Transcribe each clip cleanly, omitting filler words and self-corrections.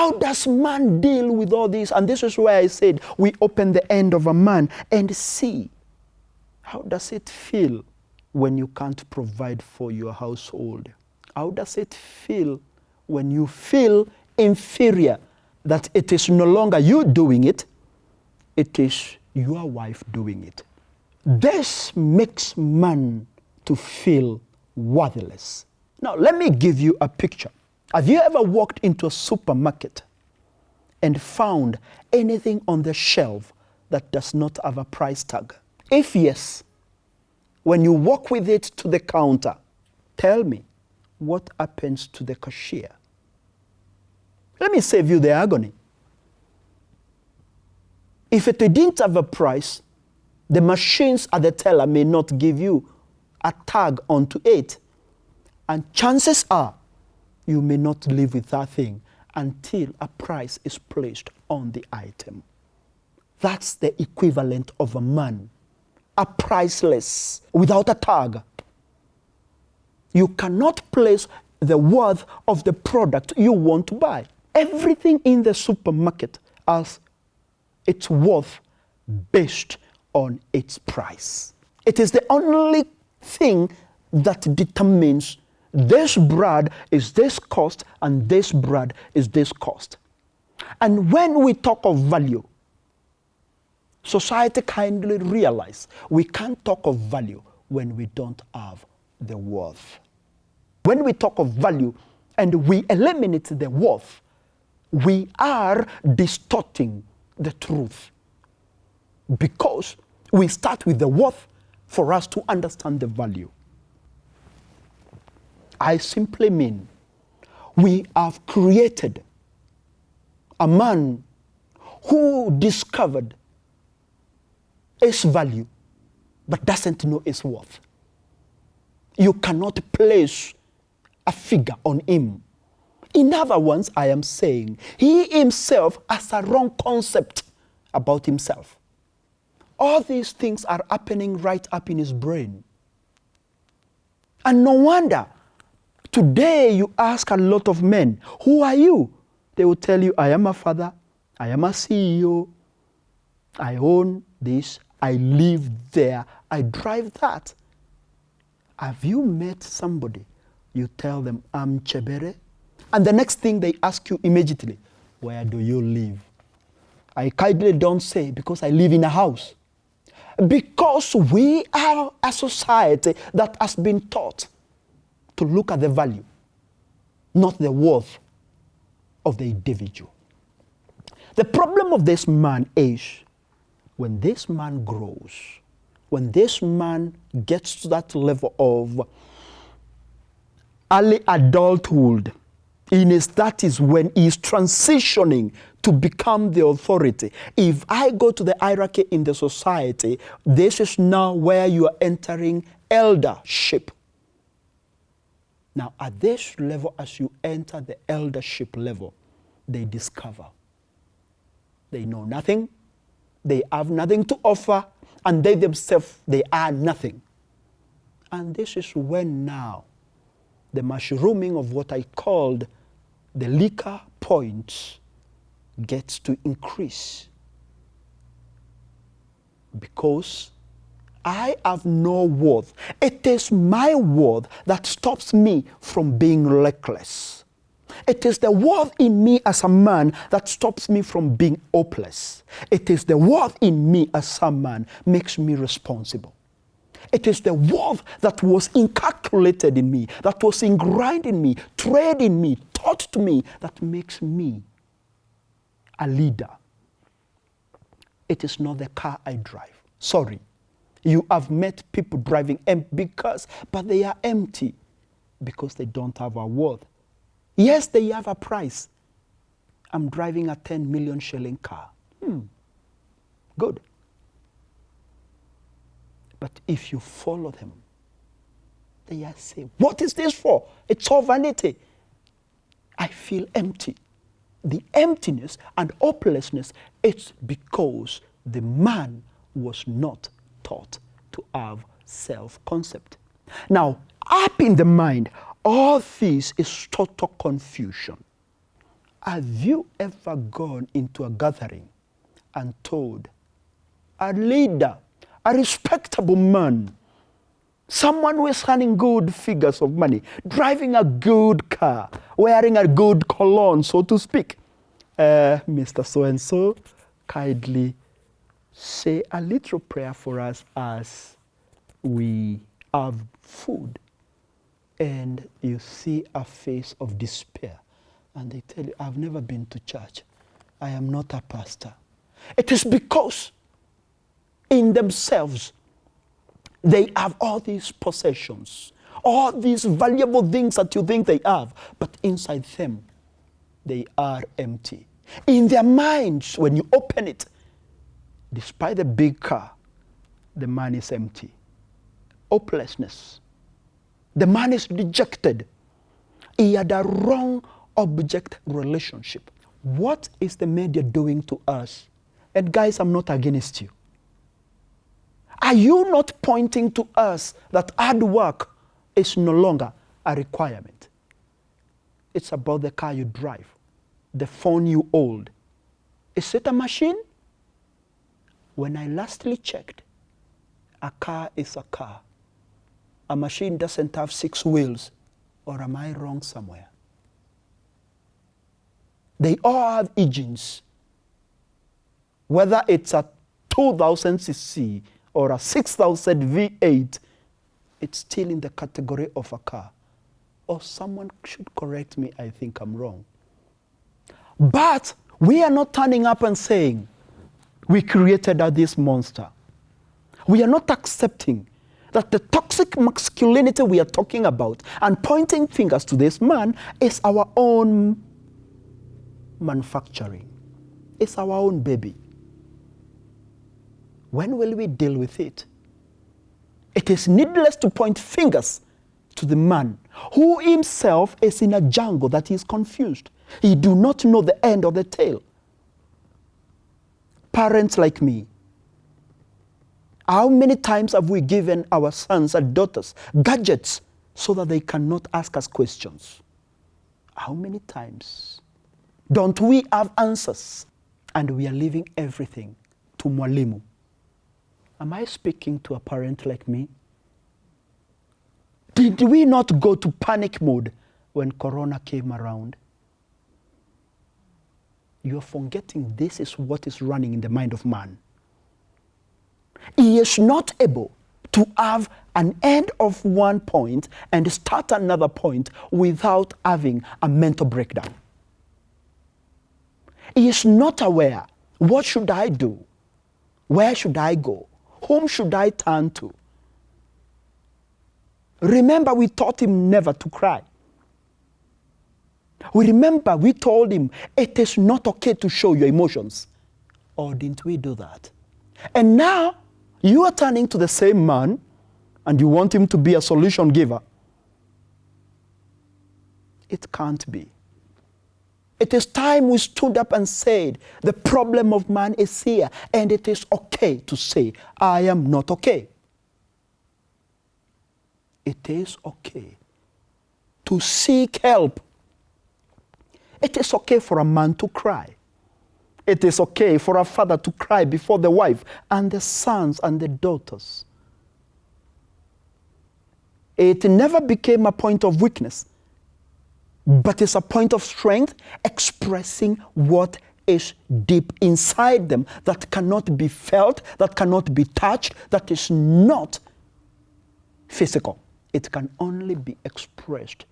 How does man deal with all this? And this is where I said we open the end of a man and see how does it feel when you can't provide for your household? How does it feel when you feel inferior, that it is no longer you doing it, it is your wife doing it? This makes man to feel worthless. Now, let me give you a picture. Have you ever walked into a supermarket and found anything on the shelf that does not have a price tag? If yes, when you walk with it to the counter, tell me what happens to the cashier. Let me save you the agony. If it didn't have a price, the machines at the teller may not give you a tag onto it. And chances are, you may not live with that thing until a price is placed on the item. That's the equivalent of a man, a priceless, without a tag. You cannot place the worth of the product you want to buy. Everything in the supermarket has its worth based on its price. It is the only thing that determines this bread is this cost and this bread is this cost. And when we talk of value, society kindly realize we can't talk of value when we don't have the worth. When we talk of value and we eliminate the worth, we are distorting the truth, because we start with the worth for us to understand the value. I simply mean we have created a man who discovered its value but doesn't know its worth. You cannot place a figure on him. In other words, I am saying he himself has a wrong concept about himself. All these things are happening right up in his brain. And no wonder, today you ask a lot of men, who are you? They will tell you, I am a father, I am a CEO, I own this, I live there, I drive that. Have you met somebody? You tell them, I'm Chebere. And the next thing they ask you immediately, where do you live? I kindly don't say, because I live in a house. Because we are a society that has been taught to look at the value, not the worth of the individual. The problem of this man is, when this man grows, when this man gets to that level of early adulthood, in his 30s, when he's transitioning to become the authority. If I go to the hierarchy in the society, this is now where you are entering eldership. Now, at this level, as you enter the eldership level, they discover they know nothing, they have nothing to offer, and they themselves, they are nothing. And this is when now the mushrooming of what I called the liquor points gets to increase. Because I have no worth. It is my worth that stops me from being reckless. It is the worth in me as a man that stops me from being hopeless. It is the worth in me as a man makes me responsible. It is the worth that was inculcated in me, that was ingrained in me, trained in me, taught to me, that makes me a leader. It is not the car I drive. Sorry. You have met people driving empty cars, but they are empty because they don't have a worth. Yes, they have a price. I'm driving a 10 million shilling car. Good. But if you follow them, they are saying, what is this for? It's all vanity. I feel empty. The emptiness and hopelessness, it's because the man was not taught to have self-concept. Now, up in the mind, all this is total confusion. Have you ever gone into a gathering and told a leader, a respectable man, someone who is earning good figures of money, driving a good car, wearing a good cologne, so to speak, Mr. So-and-so, kindly say a little prayer for us as we have food. And you see a face of despair. And they tell you, I've never been to church. I am not a pastor. It is because in themselves, they have all these possessions, all these valuable things that you think they have, but inside them, they are empty. In their minds, when you open it, despite the big car, the man is empty. Hopelessness. The man is dejected. He had a wrong object relationship. What is the media doing to us? And guys, I'm not against you. Are you not pointing to us that hard work is no longer a requirement? It's about the car you drive, the phone you hold. Is it a machine? When I lastly checked, a car is a car. A machine doesn't have 6 wheels. Or am I wrong somewhere? They all have engines. Whether it's a 2000 cc or a 6000 V8, it's still in the category of a car. Or someone should correct me, I think I'm wrong. But we are not turning up and saying, we created this monster. We are not accepting that the toxic masculinity we are talking about and pointing fingers to this man is our own manufacturing. It's our own baby. When will we deal with it? It is needless to point fingers to the man who himself is in a jungle that he is confused. He do not know the end of the tail. Parents like me, how many times have we given our sons and daughters gadgets so that they cannot ask us questions? How many times? Don't we have answers? And we are leaving everything to mwalimu. Am I speaking to a parent like me? Did we not go to panic mode when Corona came around? You're forgetting this is what is running in the mind of man. He is not able to have an end of one point and start another point without having a mental breakdown. He is not aware, what should I do? Where should I go? Whom should I turn to? Remember, we taught him never to cry. We told him it is not okay to show your emotions. Or didn't we do that? And now, you are turning to the same man and you want him to be a solution giver. It can't be. It is time we stood up and said, the problem of man is here, and it is okay to say, I am not okay. It is okay to seek help. It is okay for a man to cry. It is okay for a father to cry before the wife and the sons and the daughters. It never became a point of weakness, but it's a point of strength, expressing what is deep inside them that cannot be felt, that cannot be touched, that is not physical. It can only be expressed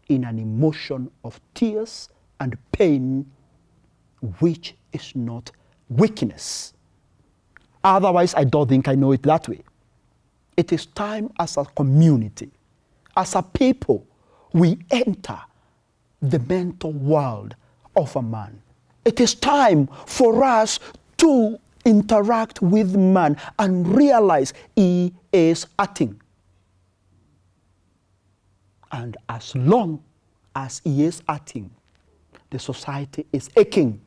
in an emotion of tears and pain, which is not weakness. Otherwise, I don't think I know it that way. It is time as a community, as a people, we enter the mental world of a man. It is time for us to interact with man and realize he is hurting. And as long as he is hurting, the society is aching.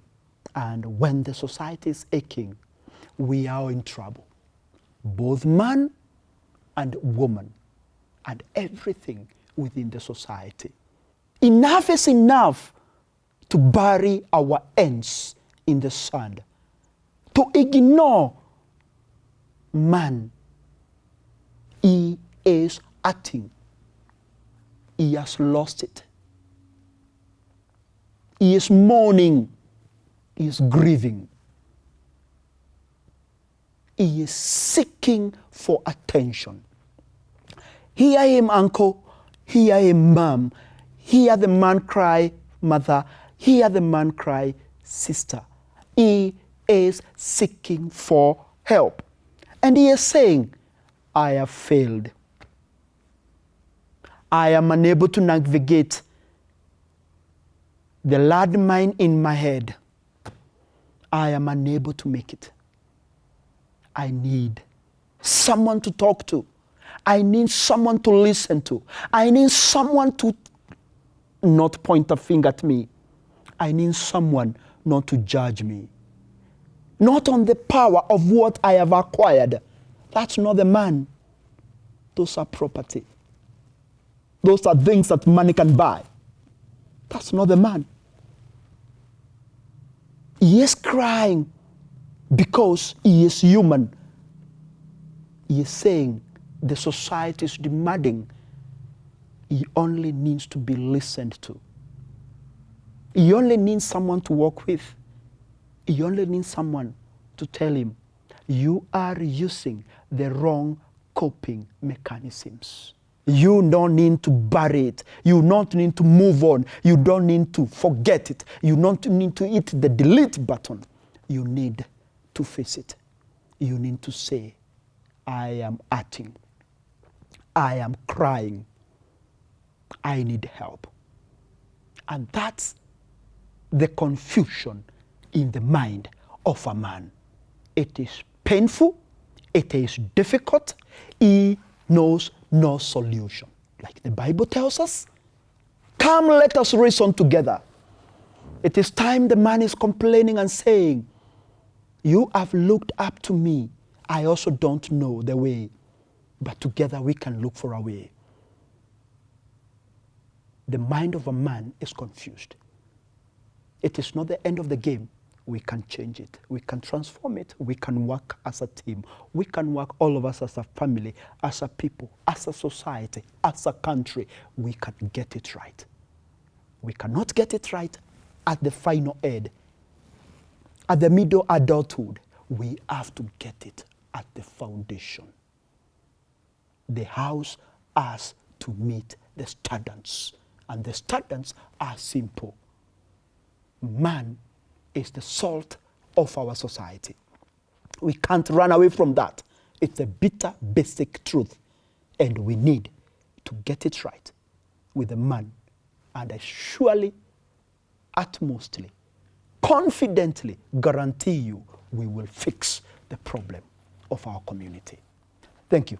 And when the society is aching, we are in trouble. Both man and woman and everything within the society. Enough is enough. to bury our ends in the sand, to ignore man. He is acting. He has lost it. He is mourning. He is grieving. He is seeking for attention. Hear him, uncle. Hear him, mom. Hear the man cry, mother. Hear the man cry, sister. He is seeking for help. And he is saying, I have failed. I am unable to navigate the landmine in my head. I am unable to make it. I need someone to talk to. I need someone to listen to. I need someone to not point a finger at me. I need someone not to judge me. Not on the power of what I have acquired. That's not the man. Those are property. Those are things that money can buy. That's not the man. He is crying because he is human. He is saying the society is demanding. He only needs to be listened to. He only needs someone to walk with. He only needs someone to tell him, you are using the wrong coping mechanisms. You don't need to bury it. You don't need to move on. You don't need to forget it. You don't need to hit the delete button. You need to face it. You need to say, I am acting. I am crying. I need help. And that's the confusion in the mind of a man. It is painful. It is difficult. He knows no solution. Like the Bible tells us, come, let us reason together. It is time the man is complaining and saying, you have looked up to me. I also don't know the way, but together we can look for a way. The mind of a man is confused. It is not the end of the game. We can change it. We can transform it. We can work as a team. We can work, all of us, as a family, as a people, as a society, as a country. We can get it right. We cannot get it right at the final end, at the middle adulthood. We have to get it at the foundation. The house has to meet the standards, and the standards are simple. Man is the salt of our society. We can't run away from that. It's a bitter, basic truth. And we need to get it right with the man. And I surely, utmostly, confidently guarantee you we will fix the problem of our community. Thank you.